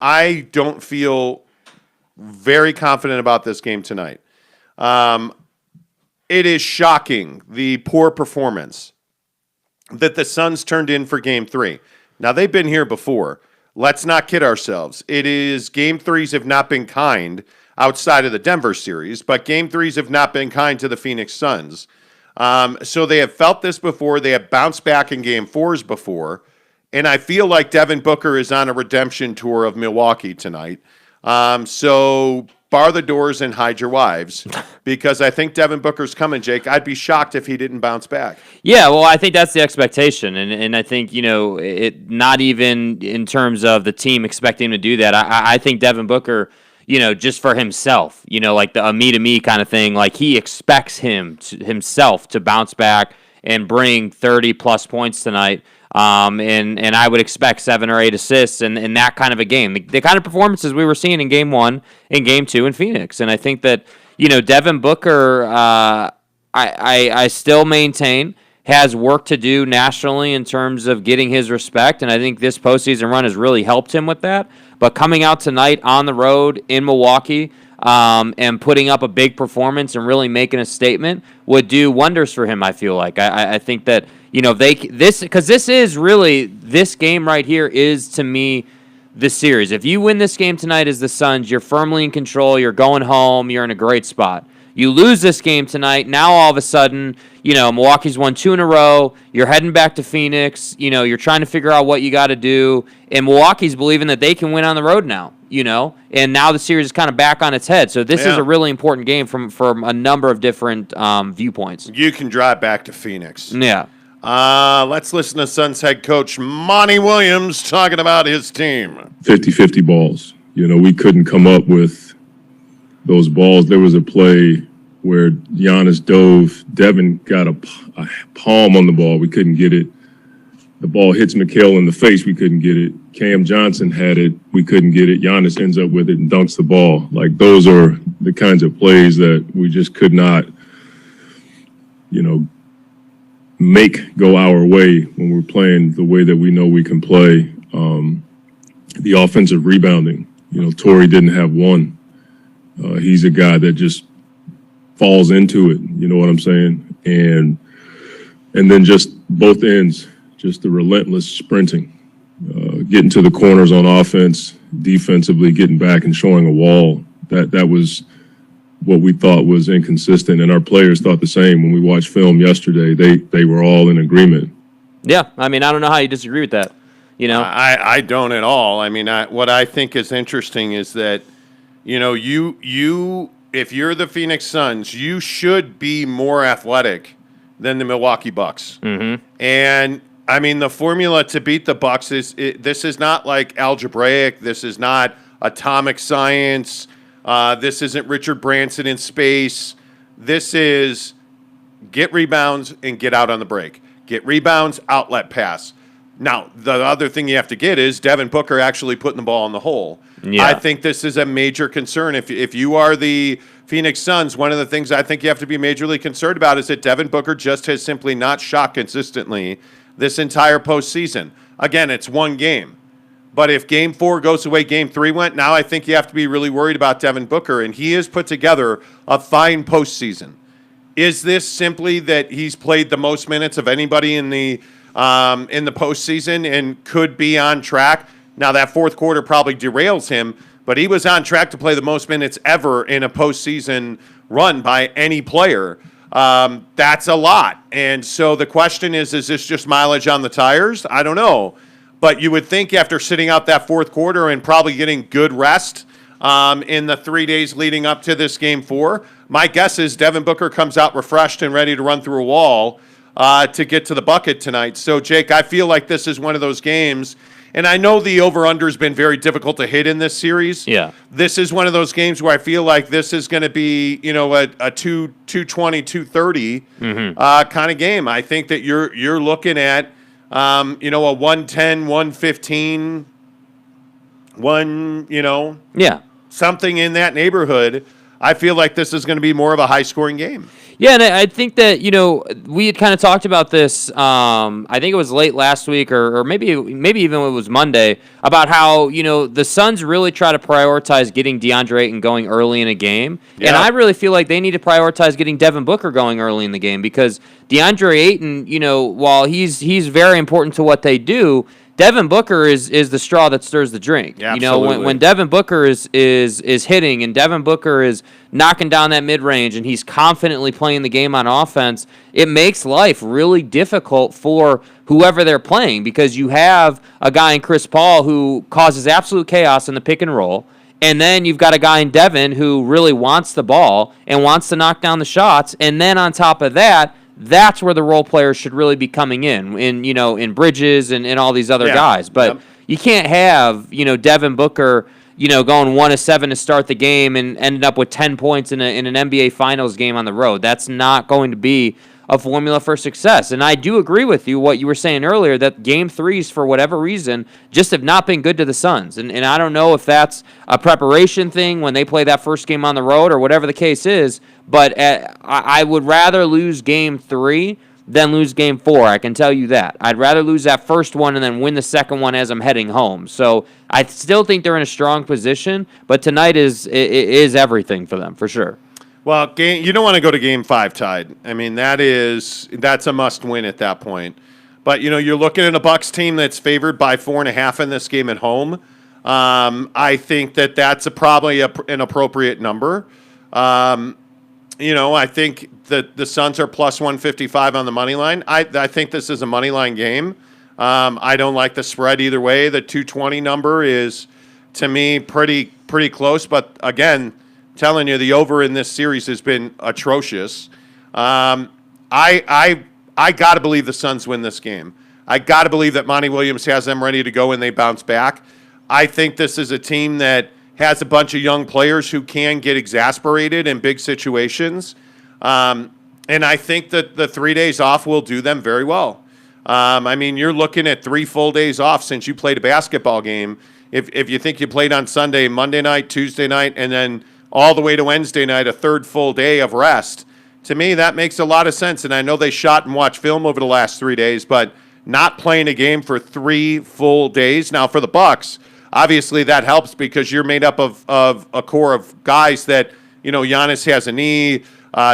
I don't feel very confident about this game tonight. It is shocking, the poor performance that the Suns turned in for Game 3. Now, they've been here before. Let's not kid ourselves. Game 3s have not been kind outside of the Denver series, but Game 3s have not been kind to the Phoenix Suns. So they have felt this before. They have bounced back in Game 4s before. And I feel like Devin Booker is on a redemption tour of Milwaukee tonight. So bar the doors and hide your wives, because I think Devin Booker's coming, Jake. I'd be shocked if he didn't bounce back. Yeah, well, I think that's the expectation. And I think, it not even in terms of the team expecting him to do that. I think Devin Booker, just for himself, like a me-to-me kind of thing, like he expects himself to bounce back and bring 30-plus points tonight. And I would expect 7 or 8 assists in that kind of a game. The kind of performances we were seeing in Game 1 and Game 2 in Phoenix. And I think that, Devin Booker, I still maintain, has work to do nationally in terms of getting his respect. And I think this postseason run has really helped him with that. But coming out tonight on the road in Milwaukee, and putting up a big performance and really making a statement would do wonders for him, I feel like. I think that, this game right here is, to me, the series. If you win this game tonight as the Suns, you're firmly in control, you're going home, you're in a great spot. You lose this game tonight, now all of a sudden, Milwaukee's won 2 in a row, you're heading back to Phoenix, you're trying to figure out what you got to do, and Milwaukee's believing that they can win on the road now, and now the series is kind of back on its head. So this is a really important game from a number of different viewpoints. You can drive back to Phoenix. Yeah. Let's listen to Suns head coach Monty Williams talking about his team. 50-50 balls. We couldn't come up with those balls. There was a play where Giannis dove. Devin got a palm on the ball. We couldn't get it. The ball hits Mikal in the face. We couldn't get it. Cam Johnson had it. We couldn't get it. Giannis ends up with it and dunks the ball. Like, those are the kinds of plays that we just could not, make go our way when we're playing the way that we know we can play. The offensive rebounding, Torrey didn't have one. He's a guy that just falls into it, you know what I'm saying? And then just both ends, just the relentless sprinting, getting to the corners on offense, defensively getting back and showing a wall. That was what we thought was inconsistent, and our players thought the same. When we watched film yesterday, they were all in agreement. Yeah, I don't know how you disagree with that. I don't at all. What I think is interesting is that, you if you're the Phoenix Suns, you should be more athletic than the Milwaukee Bucks. Mm-hmm. And the formula to beat the Bucks this is not like algebraic. This is not atomic science. This isn't Richard Branson in space. This is get rebounds and get out on the break. Get rebounds, outlet pass. Now, the other thing you have to get is Devin Booker actually putting the ball in the hole. Yeah. I think this is a major concern. If you are the Phoenix Suns, one of the things I think you have to be majorly concerned about is that Devin Booker just has simply not shot consistently this entire postseason. Again, it's one game. But if Game 4 goes the way Game 3 went, now I think you have to be really worried about Devin Booker, and he has put together a fine postseason. Is this simply that he's played the most minutes of anybody in the postseason and could be on track? Now, that fourth quarter probably derails him, but he was on track to play the most minutes ever in a postseason run by any player. That's a lot. And so the question is this just mileage on the tires? I don't know. But you would think after sitting out that fourth quarter and probably getting good rest in the 3 days leading up to this Game 4, my guess is Devin Booker comes out refreshed and ready to run through a wall to get to the bucket tonight. So, Jake, I feel like this is one of those games, and I know the over-under has been very difficult to hit in this series. Yeah. This is one of those games where I feel like this is going to be, a 220, 230 kind of game. I think that you're looking at a 110, 115, something in that neighborhood. I feel like this is going to be more of a high-scoring game. Yeah, and I think that, we had kind of talked about this, I think it was late last week or maybe even it was Monday, about how, the Suns really try to prioritize getting DeAndre Ayton going early in a game. Yeah. And I really feel like they need to prioritize getting Devin Booker going early in the game because DeAndre Ayton, while he's very important to what they do, Devin Booker is the straw that stirs the drink. Yeah, absolutely. When Devin Booker is hitting and Devin Booker is knocking down that mid-range and he's confidently playing the game on offense, it makes life really difficult for whoever they're playing because you have a guy in Chris Paul who causes absolute chaos in the pick and roll, and then you've got a guy in Devin who really wants the ball and wants to knock down the shots, and then on top of that, that's where the role players should really be coming in Bridges and all these other guys. But you can't have, Devin Booker, going 1 of 7 to start the game and ended up with 10 points in an NBA Finals game on the road. That's not going to be a formula for success. And I do agree with you, what you were saying earlier, that game threes, for whatever reason, just have not been good to the Suns. And I don't know if that's a preparation thing when they play that first game on the road or whatever the case is, but I would rather lose game 3 than lose game 4. I can tell you that. I'd rather lose that first one and then win the second one as I'm heading home. So I still think they're in a strong position, but tonight is everything for them, for sure. Well, you don't want to go to Game 5 tied. I mean, that's a must-win at that point. But, you're looking at a Bucks team that's favored by 4.5 in this game at home. I think that's probably an appropriate number. I think that the Suns are plus 155 on the money line. I think this is a money line game. I don't like the spread either way. The 220 number is, to me, pretty close. But, again, telling you, the over in this series has been atrocious. I got to believe the Suns win this game. I got to believe that Monty Williams has them ready to go and they bounce back. I think this is a team that has a bunch of young players who can get exasperated in big situations. And I think that the 3 days off will do them very well. You're looking at 3 full days off since you played a basketball game. If you think you played on Sunday, Monday night, Tuesday night, and then all the way to Wednesday night, a third full day of rest. To me, that makes a lot of sense. And I know they shot and watched film over the last 3 days, but not playing a game for 3 full days. Now, for the Bucks, obviously that helps because you're made up of a core of guys that, Giannis has a knee,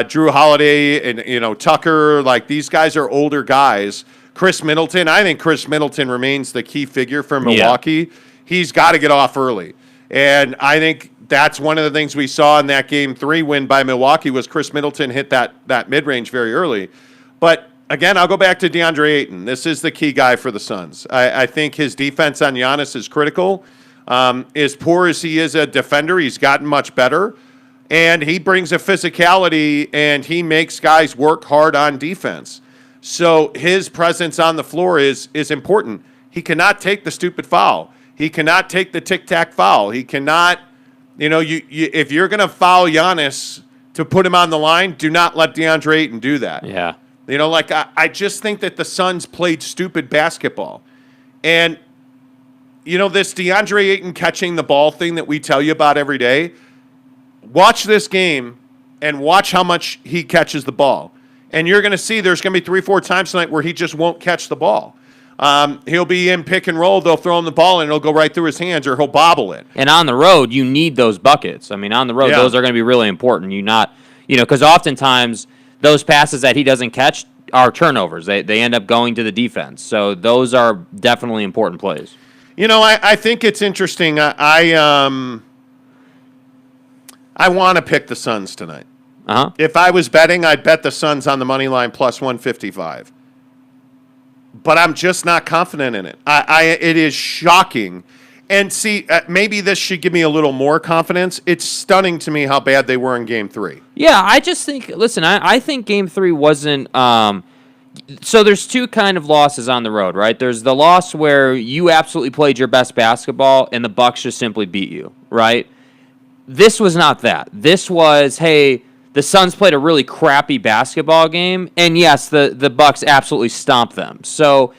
Drew Holiday and, Tucker. Like, these guys are older guys. Chris Middleton, I think Chris Middleton remains the key figure for Milwaukee. Yeah. He's got to get off early. And I think that's one of the things we saw in that Game 3 win by Milwaukee was Chris Middleton hit that mid-range very early. But, again, I'll go back to DeAndre Ayton. This is the key guy for the Suns. I think his defense on Giannis is critical. As poor as he is a defender, he's gotten much better. And he brings a physicality, and he makes guys work hard on defense. So his presence on the floor is important. He cannot take the stupid foul. He cannot take the tic-tac foul. He cannot... if you're going to foul Giannis to put him on the line, do not let DeAndre Ayton do that. Yeah. I just think that the Suns played stupid basketball. And, this DeAndre Ayton catching the ball thing that we tell you about every day, watch this game and watch how much he catches the ball. And you're going to see there's going to be 3-4 times tonight where he just won't catch the ball. He'll be in pick and roll. They'll throw him the ball, and it'll go right through his hands, or he'll bobble it. And on the road, you need those buckets. On the road, those are going to be really important. Because oftentimes those passes that he doesn't catch are turnovers. They end up going to the defense. So those are definitely important plays. I think it's interesting. I want to pick the Suns tonight. Uh-huh. If I was betting, I'd bet the Suns on the money line plus 155. But I'm just not confident in it. It is shocking. And see, maybe this should give me a little more confidence. It's stunning to me how bad they were in Game 3. Yeah, I just think, listen, I think Game 3 wasn't, so there's 2 kind of losses on the road, right? There's the loss where you absolutely played your best basketball and the Bucks just simply beat you, right? This was not that. This was, hey, the Suns played a really crappy basketball game, and yes, the Bucks absolutely stomped them. So,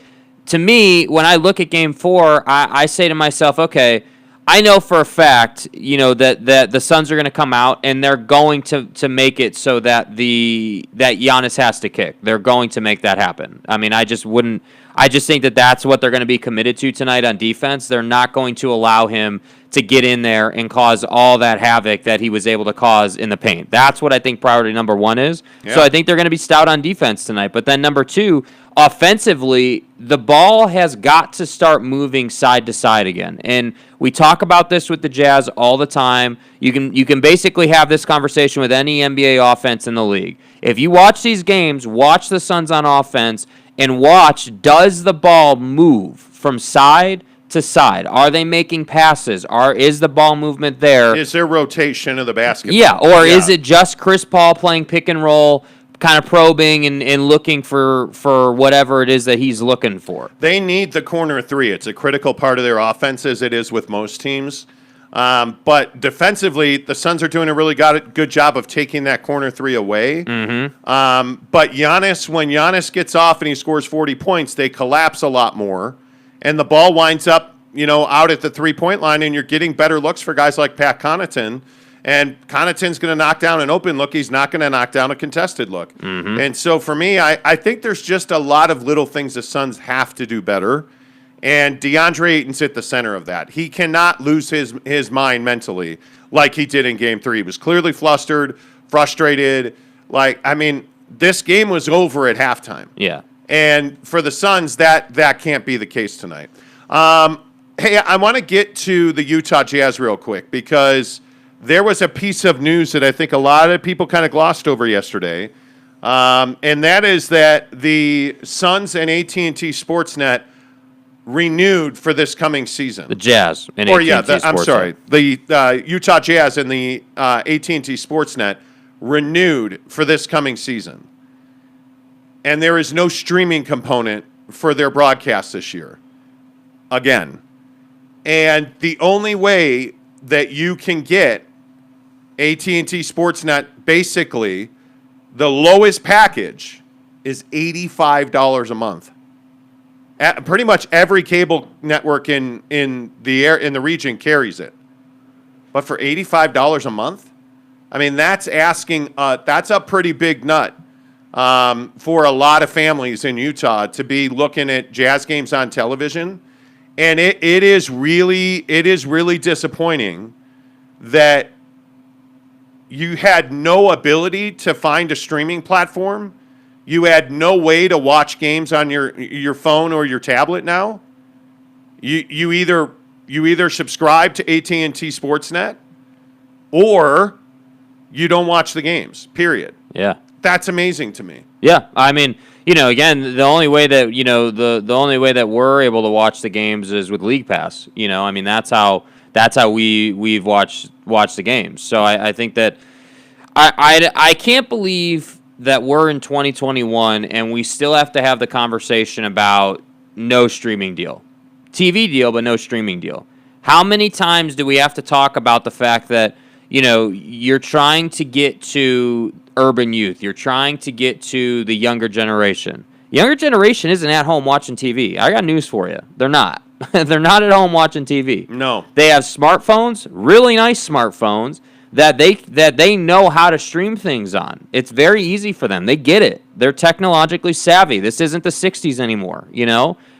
to me, when I look at Game 4, I say to myself, okay, I know for a fact, that the Suns are going to come out and they're going to make it so that that Giannis has to kick. They're going to make that happen. I mean, I just think that that's what they're going to be committed to tonight on defense. They're not going to allow him to get in there and cause all that havoc that he was able to cause in the paint. That's what I think priority number one is. Yeah. So I think they're going to be stout on defense tonight. But then number two, offensively, the ball has got to start moving side to side again. And we talk about this with the Jazz all the time. You can basically have this conversation with any NBA offense in the league. If you watch these games, watch the Suns on offense, and watch, does the ball move from side to side? Are they making passes? Is the ball movement there? Is there rotation of the basketball? Yeah, or is it just Chris Paul playing pick and roll, kind of probing and looking for whatever it is that he's looking for? They need the corner three. It's a critical part of their offense, as it is with most teams. But defensively, the Suns are doing a really good job of taking that corner three away. Mm-hmm. But Giannis, when Giannis gets off and he scores 40 points, they collapse a lot more. And the ball winds up, out at the three-point line, and you're getting better looks for guys like Pat Connaughton. And Connaughton's going to knock down an open look. He's not going to knock down a contested look. Mm-hmm. And so for me, I think there's just a lot of little things the Suns have to do better. And DeAndre Ayton's at the center of that. He cannot lose his mind mentally like he did in Game 3. He was clearly flustered, frustrated. This game was over at halftime. Yeah. And for the Suns, that can't be the case tonight. Hey, I want to get to the Utah Jazz real quick because there was a piece of news that I think a lot of people kind of glossed over yesterday, and that is that the Suns and AT&T Sports Net renewed for this coming season. The Jazz and AT&T Sports I'm sorry, Net. the Utah Jazz and the AT&T Sports Net renewed for this coming season. And there is no streaming component for their broadcast this year. Again. And the only way that you can get AT&T Sportsnet, basically, the lowest package is $85 a month. Pretty much every cable network in the region carries it. But for $85 a month, I mean, that's a pretty big nut. For a lot of families in Utah to be looking at Jazz games on television. And it is really disappointing that you had no ability to find a streaming platform. You had no way to watch games on your phone or your tablet now. You either subscribe to AT&T Sportsnet or you don't watch the games, period. Yeah. That's amazing to me. Yeah, I mean, again, the only way that the only way that we're able to watch the games is with League Pass. I mean, that's how we've watched the games. So I think that I can't believe that we're in 2021 and we still have to have the conversation about no streaming deal, TV deal, but no streaming deal. How many times do we have to talk about the fact that you're trying to get to urban youth. You're trying to get to the younger generation. Younger generation isn't at home watching TV. I got news for you. They're not. They're not at home watching TV. No. They have smartphones, really nice smartphones, that they know how to stream things on. It's very easy for them. They get it. They're technologically savvy. This isn't the 60s anymore,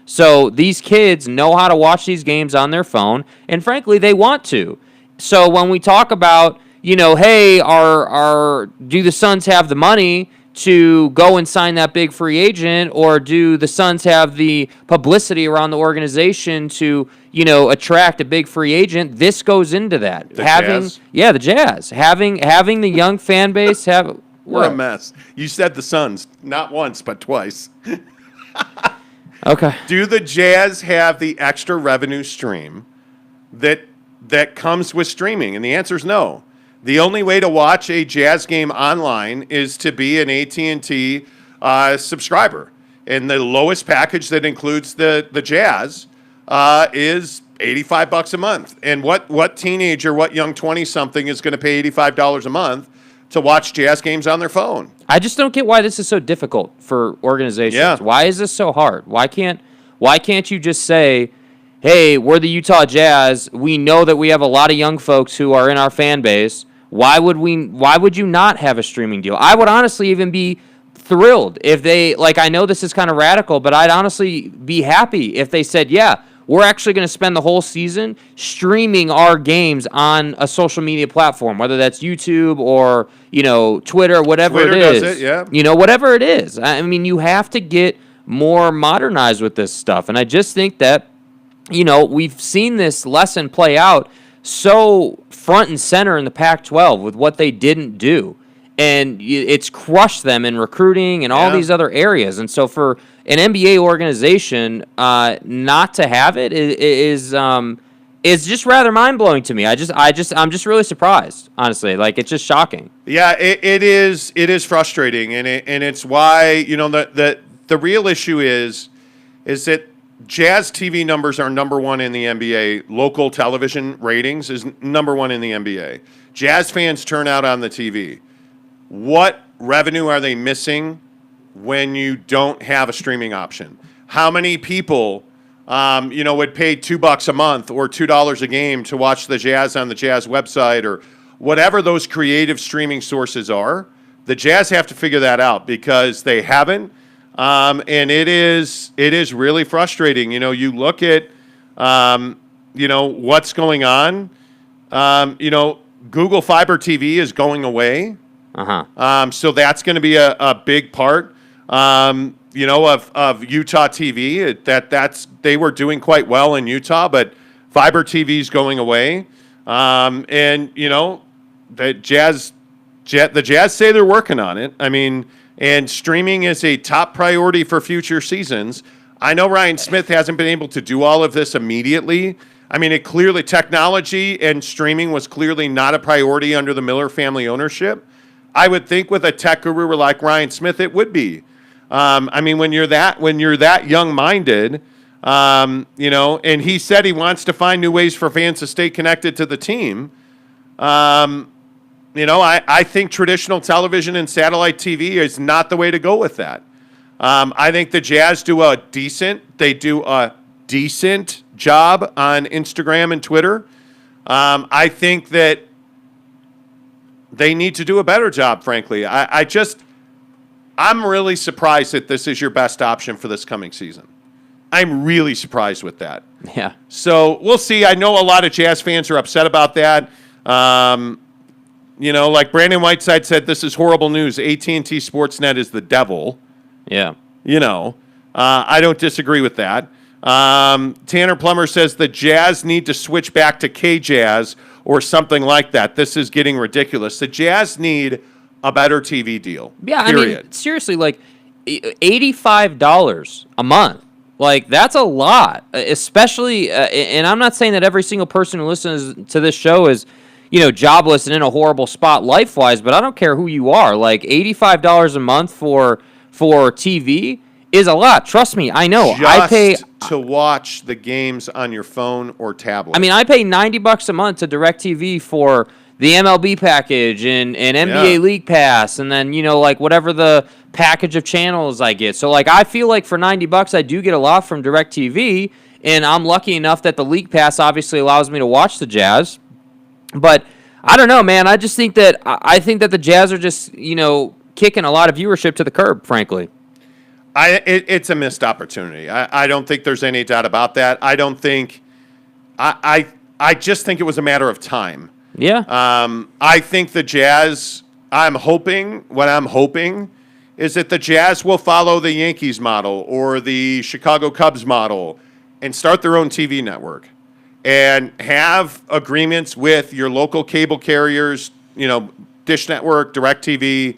So these kids know how to watch these games on their phone, and frankly, they want to. So when we talk about, hey, do the Suns have the money to go and sign that big free agent, or do the Suns have the publicity around the organization to, attract a big free agent? This goes into that. Jazz? Yeah, the Jazz. Having the young fan base have... We're a mess. You said the Suns, not once, but twice. Okay. Do the Jazz have the extra revenue stream that comes with streaming? And the answer is no. The only way to watch a Jazz game online is to be an AT&T subscriber. And the lowest package that includes the Jazz is $85 a month. And what teenager, what young 20-something is going to pay $85 a month to watch Jazz games on their phone? I just don't get why this is so difficult for organizations. Yeah. Why is this so hard? Why can't you just say, hey, we're the Utah Jazz. We know that we have a lot of young folks who are in our fan base. Why would you not have a streaming deal? I would honestly even be thrilled if they, like, I know this is kind of radical, but I'd honestly be happy if they said, yeah, we're actually going to spend the whole season streaming our games on a social media platform, whether that's YouTube or, Twitter, whatever Twitter it is. does it, yeah. Whatever it is. I mean, you have to get more modernized with this stuff. And I just think that, we've seen this lesson play out so front and center in the Pac-12 with what they didn't do. And it's crushed them in recruiting and all these other areas. And so for an NBA organization not to have it is just rather mind-blowing to me. I'm just really surprised, honestly. Like, it's just shocking. Yeah, it is frustrating, and it's why the real issue is that Jazz TV numbers are number one in the NBA. Local television ratings is number one in the NBA. Jazz fans turn out on the TV. What revenue are they missing when you don't have a streaming option? How many people, would pay $2 a month or $2 a game to watch the Jazz on the Jazz website or whatever those creative streaming sources are? The Jazz have to figure that out because they haven't, and it is really frustrating. You look at, what's going on. Google Fiber TV is going away. So that's going to be a big part, of Utah TV. They were doing quite well in Utah, but Fiber TV is going away. The Jazz say they're working on it. I mean, and streaming is a top priority for future seasons. I know Ryan Smith hasn't been able to do all of this immediately. I mean, technology and streaming was clearly not a priority under the Miller family ownership. I would think with a tech guru like Ryan Smith, it would be. When you're that young-minded, and he said he wants to find new ways for fans to stay connected to the team. I think traditional television and satellite TV is not the way to go with that. I think the Jazz do a decent job on Instagram and Twitter. I think that they need to do a better job, frankly. I'm really surprised that this is your best option for this coming season. I'm really surprised with that. Yeah. So we'll see. I know a lot of Jazz fans are upset about that. Like Brandon Whiteside said, this is horrible news. AT&T Sports Net is the devil. Yeah. I don't disagree with that. Tanner Plummer says the Jazz need to switch back to K-Jazz or something like that. This is getting ridiculous. The Jazz need a better TV deal. Yeah, period. I mean, seriously, like $85 a month. Like, that's a lot, especially, and I'm not saying that every single person who listens to this show is, jobless and in a horrible spot life-wise, but I don't care who you are. Like, $85 a month for TV is a lot. Trust me, I know. I pay to watch the games on your phone or tablet. I mean, I pay $90 a month to DirecTV for the MLB package and NBA League Pass, and then whatever the package of channels I get. So I feel like for $90 I do get a lot from DirecTV, and I'm lucky enough that the League Pass obviously allows me to watch the Jazz. But I don't know, man. I just think that the Jazz are just kicking a lot of viewership to the curb, frankly. It's a missed opportunity. I don't think there's any doubt about that. I don't think I just think it was a matter of time. Yeah. I think the Jazz, what I'm hoping is that the Jazz will follow the Yankees model or the Chicago Cubs model and start their own TV network and have agreements with your local cable carriers, Dish Network, DirecTV.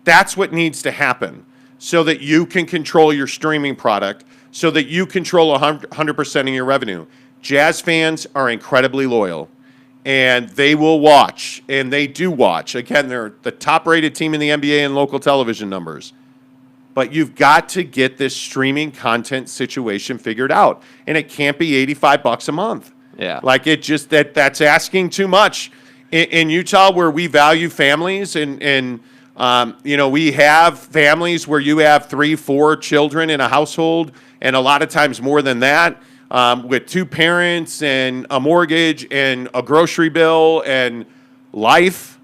That's what needs to happen so that you can control your streaming product, so that you control 100% of your revenue. Jazz fans are incredibly loyal, and they will watch, and they do watch. Again, they're the top-rated team in the NBA in local television numbers. But you've got to get this streaming content situation figured out, and it can't be $85 a month. Yeah. Like, it just that's asking too much. In Utah, where we value families, and we have families where you have 3-4 children in a household, and a lot of times more than that. with 2 parents and a mortgage and a grocery bill and life.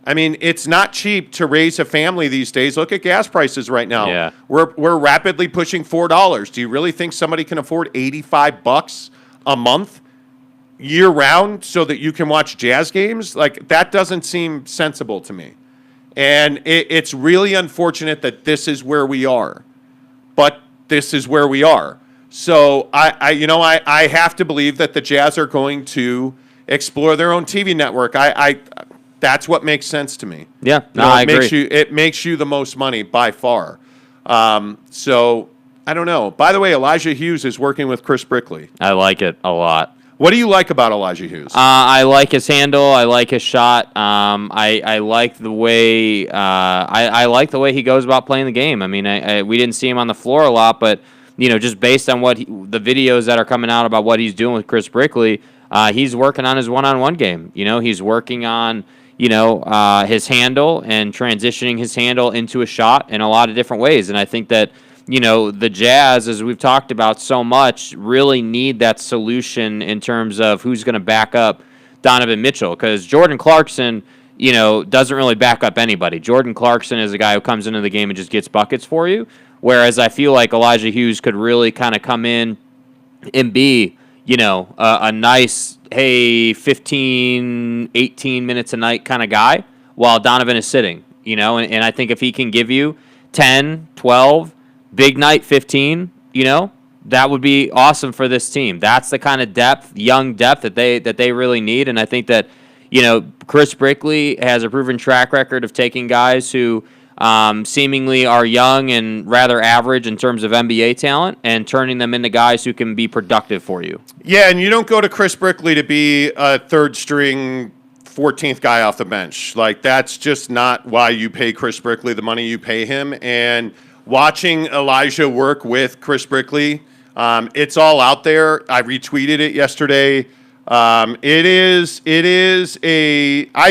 I mean, it's not cheap to raise a family these days. Look at gas prices right now. Yeah. We're rapidly pushing $4. Do you really think somebody can afford $85 a month year round so that you can watch Jazz games? Like, that doesn't seem sensible to me. And it's really unfortunate that this is where we are. But this is where we are. So I have to believe that the Jazz are going to explore their own TV network. That's what makes sense to me. Yeah, I agree. It makes you the most money by far. So I don't know. By the way, Elijah Hughes is working with Chris Brickley. I like it a lot. What do you like about Elijah Hughes? I like his handle. I like his shot. I like the way I like the way he goes about playing the game. I mean, we didn't see him on the floor a lot, but just based on the videos that are coming out about what he's doing with Chris Brickley, he's working on his one-on-one game. He's working on his handle and transitioning his handle into a shot in a lot of different ways. And I think that, the Jazz, as we've talked about so much, really need that solution in terms of who's going to back up Donovan Mitchell. Because Jordan Clarkson, doesn't really back up anybody. Jordan Clarkson is a guy who comes into the game and just gets buckets for you. Whereas I feel like Elijah Hughes could really kind of come in and be, a nice, hey, 15, 18 minutes a night kind of guy while Donovan is sitting, and I think if he can give you 10, 12, big night 15, that would be awesome for this team. That's the kind of young depth that they really need. And I think that, Chris Brickley has a proven track record of taking guys who seemingly are young and rather average in terms of NBA talent and turning them into guys who can be productive for you. Yeah, and you don't go to Chris Brickley to be a third-string 14th guy off the bench. Like, that's just not why you pay Chris Brickley the money you pay him. And watching Elijah work with Chris Brickley, it's all out there. I retweeted it yesterday. I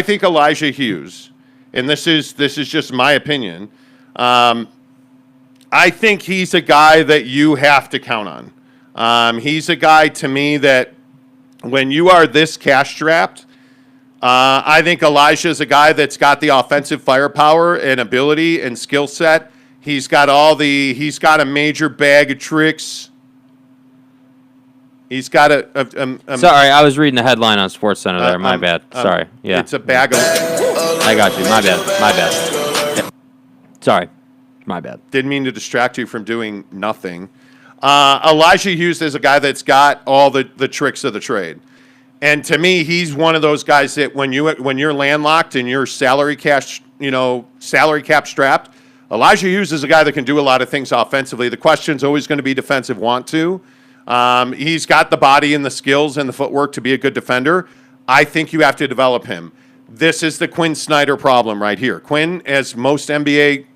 think Elijah Hughes, and this is just my opinion, I think he's a guy that you have to count on. He's a guy, to me, that when you are this cash-strapped, I think Elijah's a guy that's got the offensive firepower and ability and skill set. He's got a major bag of tricks. He's got Sorry, I was reading the headline on SportsCenter there. My bad. Sorry. Yeah. It's a bag of... I got you. My bad. Yeah. Sorry. My bad. Didn't mean to distract you from doing nothing. Elijah Hughes is a guy that's got all the tricks of the trade. And to me, he's one of those guys that when you're landlocked and you're salary cap strapped, Elijah Hughes is a guy that can do a lot of things offensively. The question's always going to be defensive want to. He's got the body and the skills and the footwork to be a good defender. I think you have to develop him. This is the Quinn Snyder problem right here. Quinn, as most NBA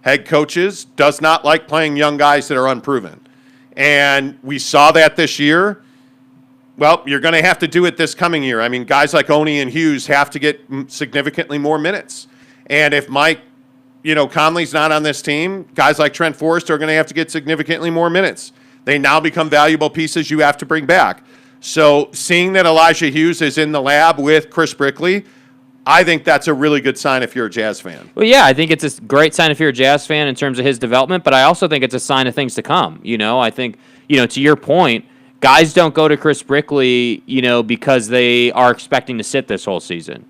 head coaches, does not like playing young guys that are unproven. And we saw that this year. Well, you're going to have to do it this coming year. I mean, guys like Oney and Hughes have to get significantly more minutes. And if Mike Conley's not on this team, guys like Trent Forrest are going to have to get significantly more minutes. They now become valuable pieces you have to bring back. So seeing that Elijah Hughes is in the lab with Chris Brickley, I think that's a really good sign if you're a Jazz fan. Well, yeah, I think it's a great sign if you're a Jazz fan in terms of his development, but I also think it's a sign of things to come. I think, to your point, guys don't go to Chris Brickley, because they are expecting to sit this whole season,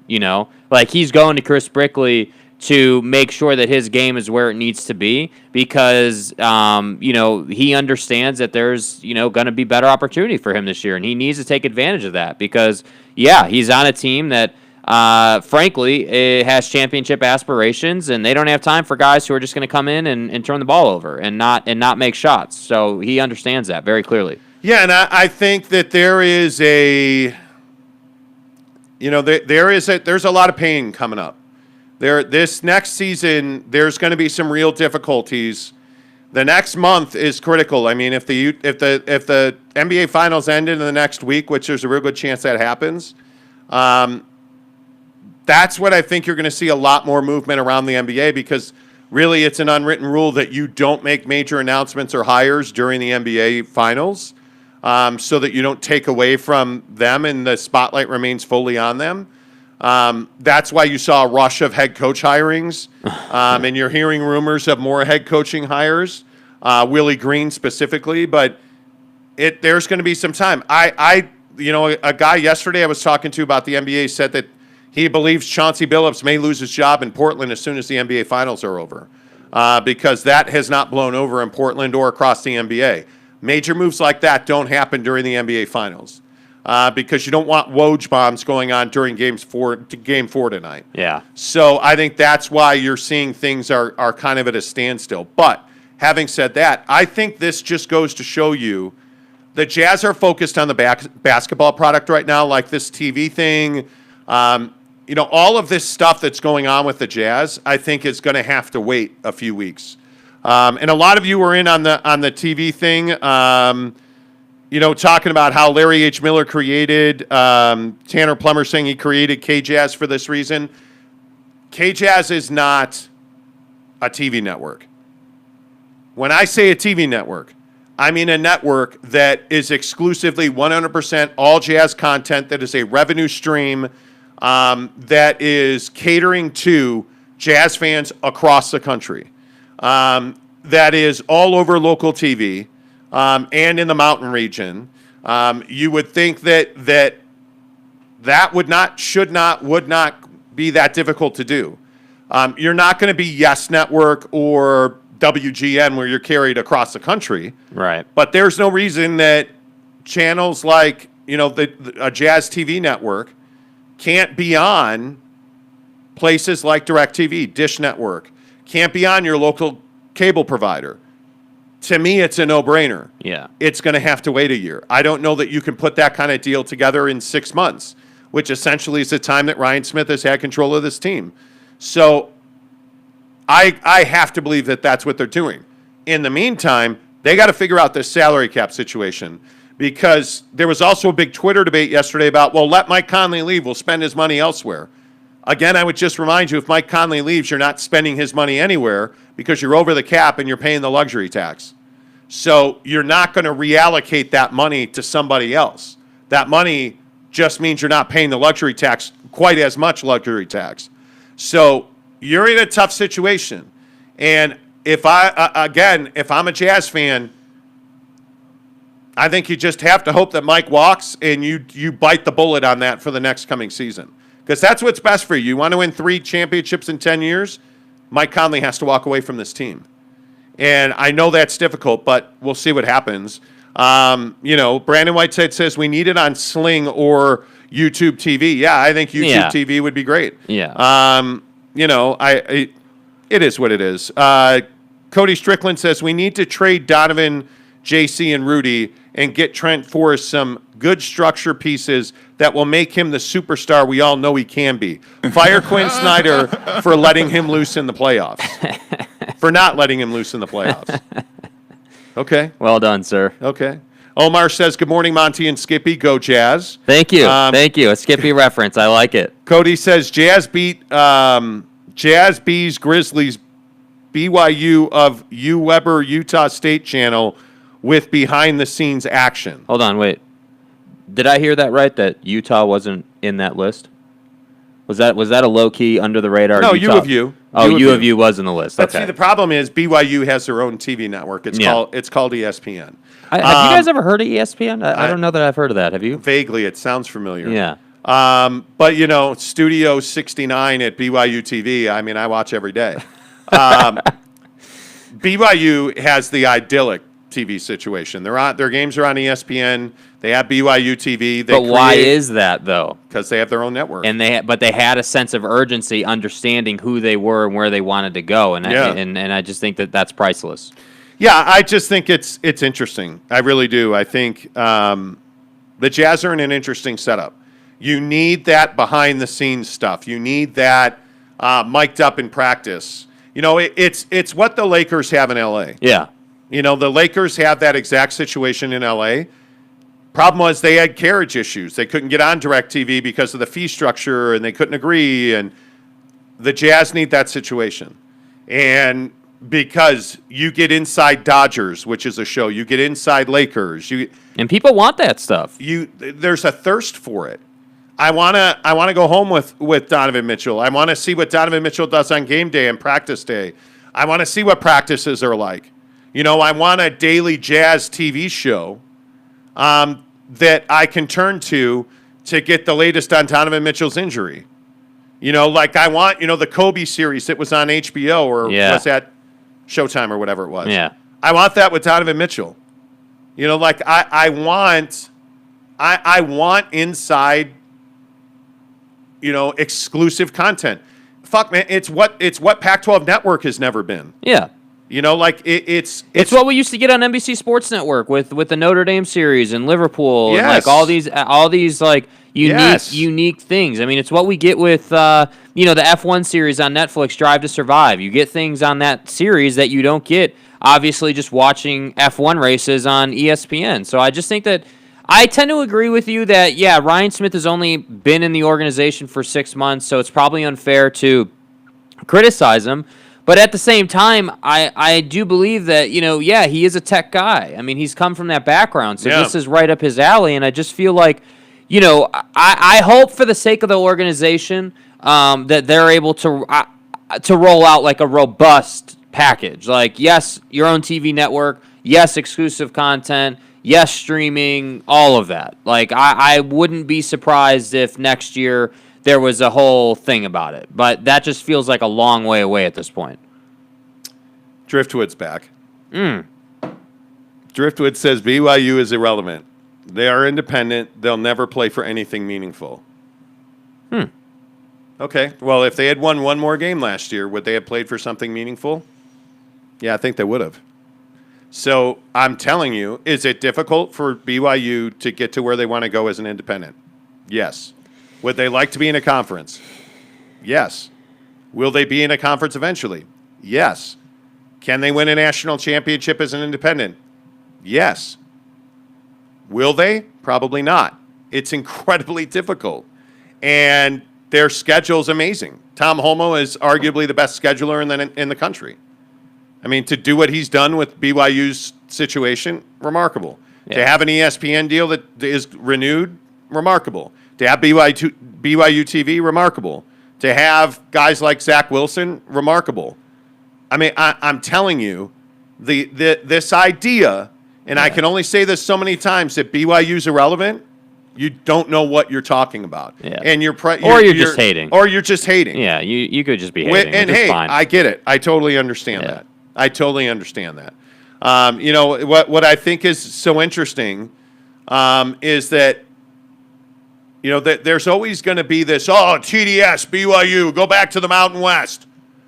Like, he's going to Chris Brickley to make sure that his game is where it needs to be because, he understands that there's, going to be better opportunity for him this year, and he needs to take advantage of that because, yeah, he's on a team that, frankly, it has championship aspirations, and they don't have time for guys who are just going to come in and turn the ball over and not make shots. So he understands that very clearly. Yeah, and I think that there's a lot of pain coming up. This next season, there's going to be some real difficulties. The next month is critical. I mean, if the NBA Finals end in the next week, which there's a real good chance that happens, that's what I think you're going to see a lot more movement around the NBA because really it's an unwritten rule that you don't make major announcements or hires during the NBA Finals. so that you don't take away from them and the spotlight remains fully on them. That's why you saw a rush of head coach hirings, and you're hearing rumors of more head coaching hires, Willie Green specifically, but there's going to be some time. A guy yesterday I was talking to about the NBA said that he believes Chauncey Billups may lose his job in Portland as soon as the NBA Finals are over, because that has not blown over in Portland or across the NBA. Major moves like that don't happen during the NBA Finals, because you don't want Woj bombs going on during Game 4 tonight. Yeah. So I think that's why you're seeing things are kind of at a standstill. But having said that, I think this just goes to show you the Jazz are focused on the basketball product right now, like this TV thing. All of this stuff that's going on with the Jazz, I think is going to have to wait a few weeks. And a lot of you were in on the TV thing, talking about how Larry H. Miller created, Tanner Plummer saying he created K-Jazz for this reason. K-Jazz is not a TV network. When I say a TV network, I mean a network that is exclusively 100% all Jazz content, that is a revenue stream, that is catering to Jazz fans across the country, that is all over local TV, and in the mountain region. You would think that would not be that difficult to do. You're not going to be Yes Network or WGN where you're carried across the country. Right. But there's no reason that channels like, a Jazz TV network can't be on places like DirecTV, Dish Network, can't be on your local cable provider. To me, it's a no-brainer. Yeah. It's going to have to wait a year. I don't know that you can put that kind of deal together in 6 months, which essentially is the time that Ryan Smith has had control of this team. So I have to believe that that's what they're doing. In the meantime, they got to figure out this salary cap situation, because there was also a big Twitter debate yesterday about, well, let Mike Conley leave. We'll spend his money elsewhere. Again, I would just remind you, if Mike Conley leaves, you're not spending his money anywhere because you're over the cap and you're paying the luxury tax. So you're not going to reallocate that money to somebody else. That money just means you're not paying the luxury tax, quite as much luxury tax. So you're in a tough situation. And if I'm a Jazz fan, I think you just have to hope that Mike walks and you bite the bullet on that for the next coming season. Because that's what's best for you. You want to win 3 championships in 10 years? Mike Conley has to walk away from this team. And I know that's difficult, but we'll see what happens. Brandon Whiteside says we need it on Sling or YouTube TV. Yeah, I think YouTube TV would be great. Yeah. It is what it is. Cody Strickland says we need to trade Donovan, JC, and Rudy and get Trent Forrest some good structure pieces that will make him the superstar we all know he can be. Fire Quinn Snyder for letting him loose in the playoffs. For not letting him loose in the playoffs. Okay. Well done, sir. Okay. Omar says, good morning, Monty and Skippy. Go Jazz. Thank you. Thank you. A Skippy reference. I like it. Cody says, Jazz beat Jazz Bees Grizzlies BYU of Weber Utah State channel with behind-the-scenes action. Hold on, wait. Did I hear that right, that Utah wasn't in that list? Was that a low-key, under-the-radar No, Utah? U of U. Oh, U of U was in the list. But okay. see, the problem is BYU has their own TV network. It's called ESPN. Have you guys ever heard of ESPN? I don't know that I've heard of that. Have you? Vaguely, it sounds familiar. Yeah. But, Studio 69 at BYU TV, I mean, I watch every day. BYU has the idyllic TV situation. Their games are on ESPN. They have BYU TV. But why is that, though? Because they have their own network. And they had a sense of urgency, understanding who they were and where they wanted to go. And I just think that that's priceless. Yeah, I just think it's interesting. I really do. I think the Jazz are in an interesting setup. You need that behind-the-scenes stuff. You need that mic'd up in practice. It's what the Lakers have in L.A. Yeah. The Lakers have that exact situation in L.A. Problem was they had carriage issues. They couldn't get on DirecTV because of the fee structure, and they couldn't agree. And the Jazz need that situation. And because you get inside Dodgers, which is a show, you get inside Lakers, And people want that stuff. There's a thirst for it. I wanna go home with Donovan Mitchell. I want to see what Donovan Mitchell does on game day and practice day. I want to see what practices are like. I want a daily Jazz TV show that I can turn to get the latest on Donovan Mitchell's injury. Like I want, the Kobe series that was on HBO or was that Showtime or whatever it was. Yeah. I want that with Donovan Mitchell. Like I want inside, exclusive content. Fuck, man, it's what Pac-12 Network has never been. Yeah. It's what we used to get on NBC Sports Network with the Notre Dame series and Liverpool and like all these like unique things. I mean, it's what we get with the F1 series on Netflix, Drive to Survive. You get things on that series that you don't get obviously just watching F1 races on ESPN. So I just think that I tend to agree with you that Ryan Smith has only been in the organization for 6 months, so it's probably unfair to criticize him. But at the same time, I do believe that, he is a tech guy. I mean, he's come from that background, so this is right up his alley. And I just feel like, I hope for the sake of the organization that they're able to roll out like a robust package. Like, yes, your own TV network, yes, exclusive content, yes, streaming, all of that. Like, I wouldn't be surprised if next year there was a whole thing about it. But that just feels like a long way away at this point. Driftwood's back. Driftwood says BYU is irrelevant. They are independent. They'll never play for anything meaningful. Okay. Well, if they had won one more game last year, would they have played for something meaningful? Yeah, I think they would have. So I'm telling you, is it difficult for BYU to get to where they want to go as an independent? Yes. Would they like to be in a conference? Yes. Will they be in a conference eventually? Yes. Can they win a national championship as an independent? Yes. Will they? Probably not. It's incredibly difficult. And their schedule's amazing. Tom Holmoe is arguably the best scheduler in the country. I mean, to do what he's done with BYU's situation, remarkable. Yeah. To have an ESPN deal that is renewed, remarkable. To have BYU TV, remarkable. To have guys like Zach Wilson, remarkable. I mean, I'm telling you, this idea, and I can only say this so many times, that BYU's irrelevant, you don't know what you're talking about. Yeah. And you're just hating. Or you're just hating. Yeah, you could just be hating. And hey, fine. I get it. I totally understand that. I totally understand that. What I think is so interesting is that, that there's always going to be this, TDS, BYU, go back to the Mountain West.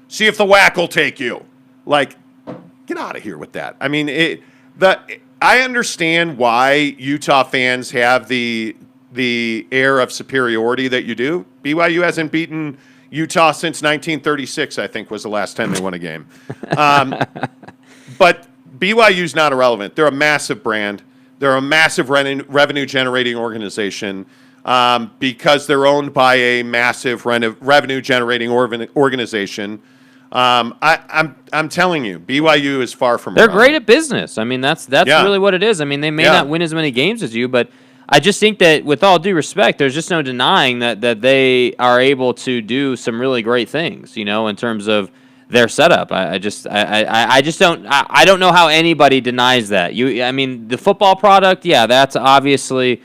See if the WAC will take you. Like, get out of here with that. I mean, I understand why Utah fans have the air of superiority that you do. BYU hasn't beaten Utah since 1936, I think, was the last time they won a game. But BYU's not irrelevant. They're a massive brand. They're a massive revenue-generating organization because they're owned by a massive revenue-generating organization. I'm telling you, BYU is far from They're irrelevant. great at business. I mean, that's really what it is. I mean, they may not win as many games as you, but I just think that, with all due respect, there's just no denying that they are able to do some really great things, in terms of their setup. I don't know how anybody denies that. I mean, the football product, that's obviously,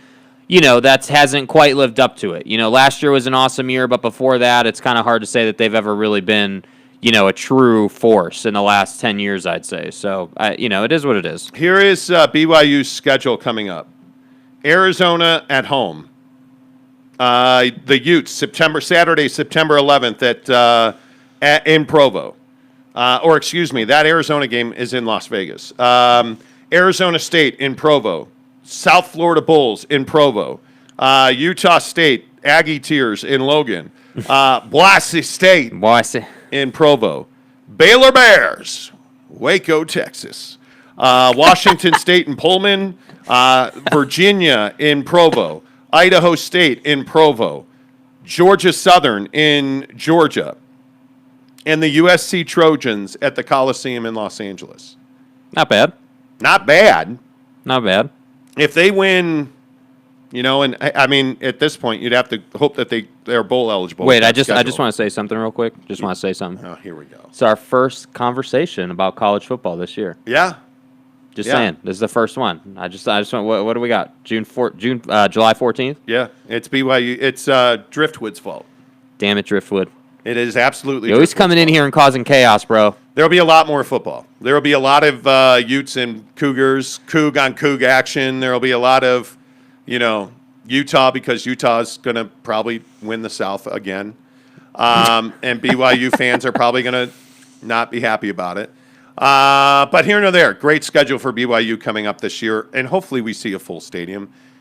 that hasn't quite lived up to it. Last year was an awesome year, but before that, it's kind of hard to say that they've ever really been, a true force in the last 10 years, I'd say. So, it is what it is. Here is BYU's schedule coming up. Arizona at home. The Utes, Saturday, September 11th in Provo. That Arizona game is in Las Vegas. Arizona State in Provo. South Florida Bulls in Provo. Utah State, Aggie Tears in Logan. Boise State in Provo. Baylor Bears, Waco, Texas. Washington State in Pullman. Virginia in Provo. Idaho State in Provo. Georgia Southern in Georgia. And the USC Trojans at the Coliseum in Los Angeles. Not bad. Not bad. Not bad. if they win, and I mean, at this point, you'd have to hope that they're bowl eligible. Wait, I just want to say something real quick. Just want to say something. Oh, here we go. It's our first conversation about college football this year. Yeah. Just saying, this is the first one. I just want. What do we got? July 14th. Yeah, it's BYU. It's Driftwood's fault. Damn it, Driftwood. It is absolutely. You're always coming in here and causing chaos, bro. There'll be a lot more football. There'll be a lot of Utes and Cougars, Coug on Coug action. There'll be a lot of, Utah, because Utah's going to probably win the South again. And BYU fans are probably going to not be happy about it. But here nor there, great schedule for BYU coming up this year, and hopefully we see a full stadium.